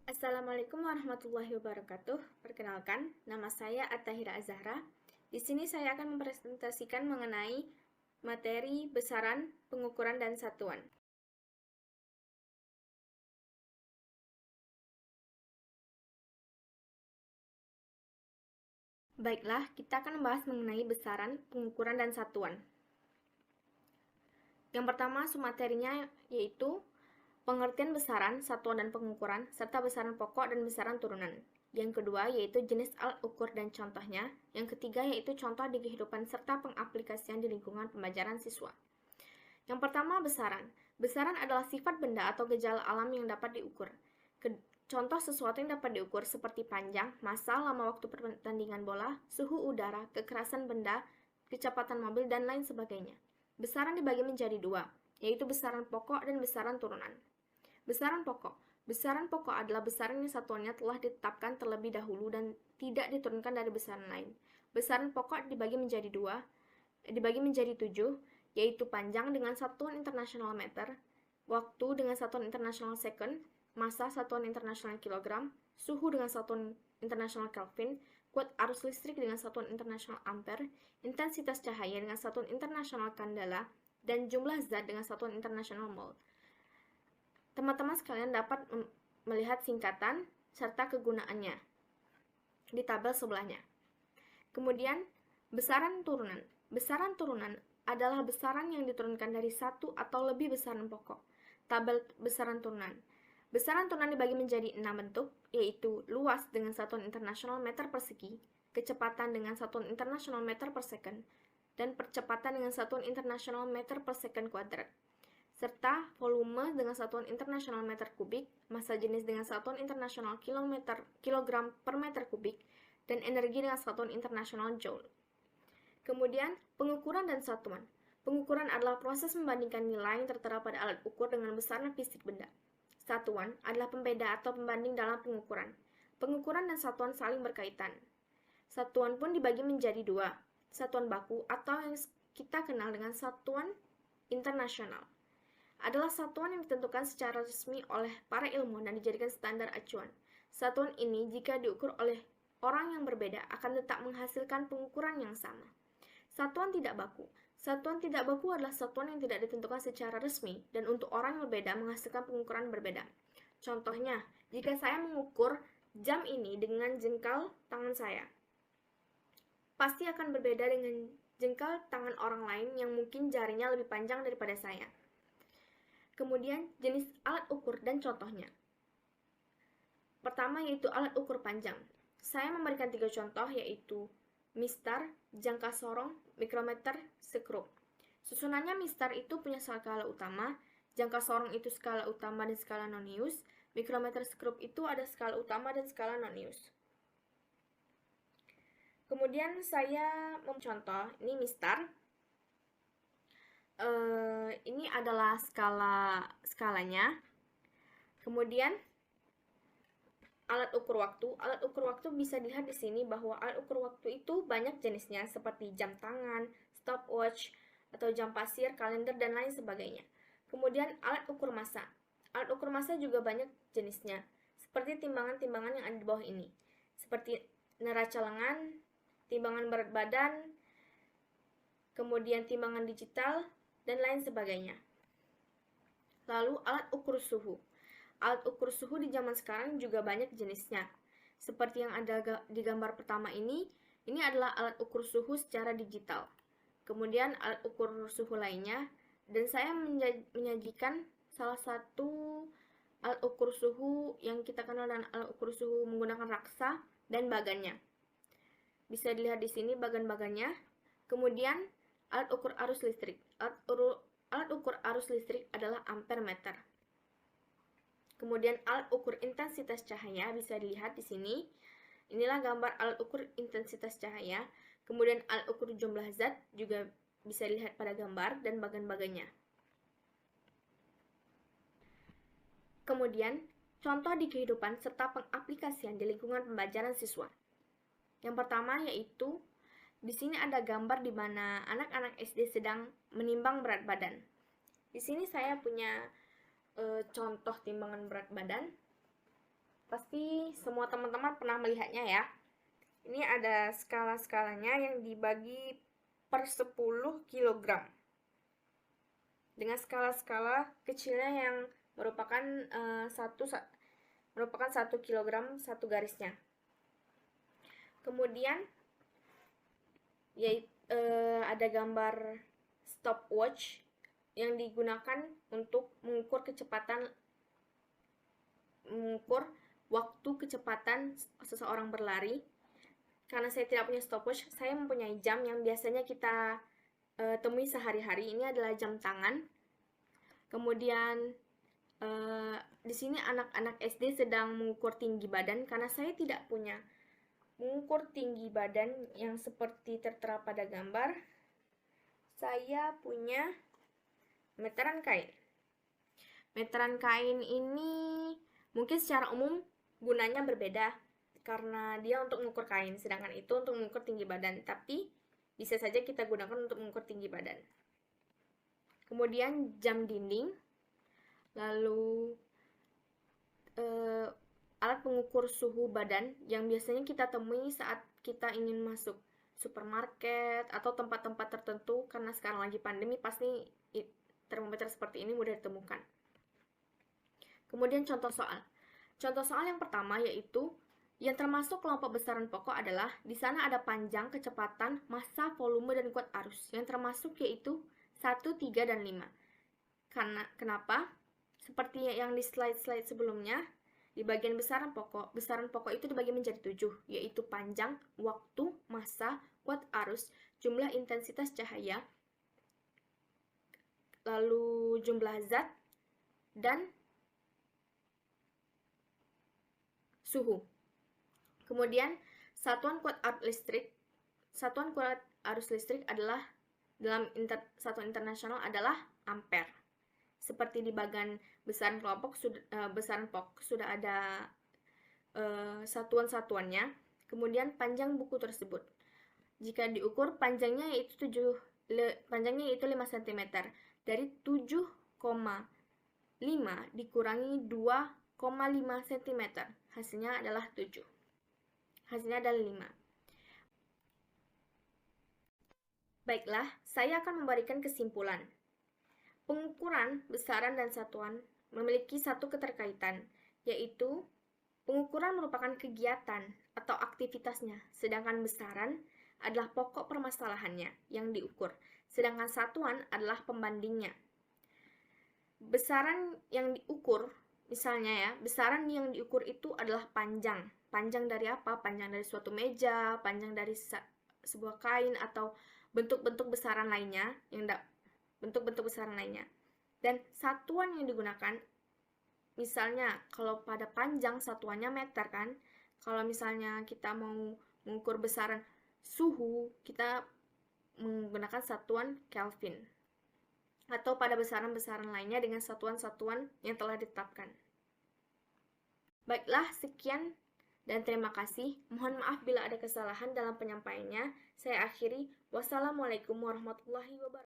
Assalamualaikum warahmatullahi wabarakatuh. Perkenalkan, nama saya At-Tahira Az-Zahra. Di sini saya akan mempresentasikan mengenai materi besaran, pengukuran, dan satuan. Baiklah, kita akan membahas mengenai besaran, pengukuran, dan satuan. Yang pertama, submaterinya yaitu pengertian besaran, satuan dan pengukuran, serta besaran pokok dan besaran turunan. Yang kedua yaitu jenis alat ukur dan contohnya. Yang ketiga yaitu contoh di kehidupan serta pengaplikasian di lingkungan pembelajaran siswa. Yang pertama, besaran. Besaran adalah sifat benda atau gejala alam yang dapat diukur. Contoh sesuatu yang dapat diukur seperti panjang, massa, lama waktu pertandingan bola, suhu udara, kekerasan benda, kecepatan mobil, dan lain sebagainya. Besaran dibagi menjadi dua, yaitu besaran pokok dan besaran turunan. Besaran pokok. Besaran pokok adalah besaran yang satuannya telah ditetapkan terlebih dahulu dan tidak diturunkan dari besaran lain. Besaran pokok dibagi menjadi 7, yaitu panjang dengan satuan internasional meter, waktu dengan satuan internasional second, massa satuan internasional kilogram, suhu dengan satuan internasional Kelvin, kuat arus listrik dengan satuan internasional ampere, intensitas cahaya dengan satuan internasional candela, dan jumlah zat dengan satuan internasional mol. Teman-teman sekalian dapat melihat singkatan serta kegunaannya di tabel sebelahnya. Kemudian, besaran turunan. Besaran turunan adalah besaran yang diturunkan dari satu atau lebih besaran pokok. Tabel besaran turunan. Besaran turunan dibagi menjadi 6 bentuk, yaitu luas dengan satuan internasional meter persegi, kecepatan dengan satuan internasional meter per second, dan percepatan dengan satuan internasional meter per second kuadrat, serta volume dengan satuan internasional meter kubik, massa jenis dengan satuan internasional kilogram per meter kubik, dan energi dengan satuan internasional joule. Kemudian, pengukuran dan satuan. Pengukuran adalah proses membandingkan nilai yang tertera pada alat ukur dengan besaran fisik benda. Satuan adalah pembeda atau pembanding dalam pengukuran. Pengukuran dan satuan saling berkaitan. Satuan pun dibagi menjadi dua, satuan baku atau yang kita kenal dengan satuan internasional. Adalah satuan yang ditentukan secara resmi oleh para ilmuwan dan dijadikan standar acuan. Satuan ini jika diukur oleh orang yang berbeda akan tetap menghasilkan pengukuran yang sama. Satuan tidak baku. Satuan tidak baku adalah satuan yang tidak ditentukan secara resmi dan untuk orang yang berbeda menghasilkan pengukuran berbeda. Contohnya, jika saya mengukur jam ini dengan jengkal tangan saya, pasti akan berbeda dengan jengkal tangan orang lain yang mungkin jarinya lebih panjang daripada saya. Kemudian, jenis alat ukur dan contohnya. Pertama yaitu alat ukur panjang. Saya memberikan 3 contoh yaitu mistar, jangka sorong, mikrometer, skrup. Susunannya mistar itu punya skala utama, jangka sorong itu skala utama dan skala nonius, mikrometer skrup itu ada skala utama dan skala nonius. Kemudian saya mencontoh, ini mistar. Ini adalah skalanya. Kemudian alat ukur waktu. Alat ukur waktu bisa dilihat di sini bahwa alat ukur waktu itu banyak jenisnya seperti jam tangan, stopwatch, atau jam pasir, kalender, dan lain sebagainya. Kemudian alat ukur massa. Alat ukur massa juga banyak jenisnya, seperti timbangan-timbangan yang ada di bawah ini, seperti neraca lengan, timbangan berat badan, kemudian timbangan digital, dan lain sebagainya. Lalu alat ukur suhu. Alat ukur suhu di zaman sekarang juga banyak jenisnya. Seperti yang ada di gambar pertama ini adalah alat ukur suhu secara digital. Kemudian alat ukur suhu lainnya, dan saya menyajikan salah satu alat ukur suhu yang kita kenal dengan alat ukur suhu menggunakan raksa dan bagannya. Bisa dilihat di sini bagan-bagannya. Kemudian alat ukur arus listrik. Alat ukur arus listrik adalah ampere meter. Kemudian alat ukur intensitas cahaya bisa dilihat di sini. Inilah gambar alat ukur intensitas cahaya. Kemudian alat ukur jumlah zat juga bisa dilihat pada gambar dan bagan-bagannya. Kemudian, contoh di kehidupan serta pengaplikasian di lingkungan pembelajaran siswa. Yang pertama yaitu di sini ada gambar di mana anak-anak SD sedang menimbang berat badan. Di sini saya punya contoh timbangan berat badan. Pasti semua teman-teman pernah melihatnya ya. Ini ada skala-skalanya yang dibagi per 10 kg. Dengan skala-skala kecilnya yang merupakan 1 kg satu garisnya. Kemudian ada gambar stopwatch yang digunakan untuk mengukur waktu kecepatan seseorang berlari. Karena saya tidak punya stopwatch, saya mempunyai jam yang biasanya kita temui sehari-hari. Ini adalah jam tangan. Kemudian di sini anak-anak SD sedang mengukur tinggi badan. Karena saya tidak punya mengukur tinggi badan yang seperti tertera pada gambar, saya punya meteran kain. Meteran kain ini mungkin secara umum gunanya berbeda karena dia untuk mengukur kain, sedangkan itu untuk mengukur tinggi badan. Tapi bisa saja kita gunakan untuk mengukur tinggi badan. Kemudian jam dinding, lalu alat pengukur suhu badan yang biasanya kita temui saat kita ingin masuk supermarket atau tempat-tempat tertentu. Karena sekarang lagi pandemi, pasti termometer seperti ini mudah ditemukan. Kemudian contoh soal. Contoh soal yang pertama yaitu yang termasuk kelompok besaran pokok adalah di sana ada panjang, kecepatan, massa, volume, dan kuat arus. Yang termasuk yaitu 1, 3, dan 5. Kenapa? Seperti yang di slide-slide sebelumnya, di bagian besaran pokok itu dibagi menjadi 7, yaitu panjang, waktu, massa, kuat arus, jumlah intensitas cahaya, lalu jumlah zat, dan suhu. Kemudian satuan kuat arus listrik adalah dalam satuan internasional adalah ampere. Seperti di bagian besaran pokok sudah ada satuan-satuannya. Kemudian panjang buku tersebut, jika diukur panjangnya yaitu 5 cm. Dari 7,5 dikurangi 2,5 cm, hasilnya adalah 7. Hasilnya adalah 5. Baiklah, saya akan memberikan kesimpulan. Pengukuran, besaran, dan satuan memiliki satu keterkaitan, yaitu pengukuran merupakan kegiatan atau aktivitasnya, sedangkan besaran adalah pokok permasalahannya yang diukur, sedangkan satuan adalah pembandingnya. Besaran yang diukur, misalnya ya, besaran yang diukur itu adalah panjang. Panjang dari apa? Panjang dari suatu meja, panjang dari sebuah kain, atau bentuk-bentuk besaran lainnya, Dan satuan yang digunakan, misalnya kalau pada panjang satuannya meter kan. Kalau misalnya kita mau mengukur besaran suhu, kita menggunakan satuan Kelvin. Atau pada besaran-besaran lainnya dengan satuan-satuan yang telah ditetapkan. Baiklah, sekian dan terima kasih. Mohon maaf bila ada kesalahan dalam penyampaiannya. Saya akhiri. Wassalamualaikum warahmatullahi wabarakatuh.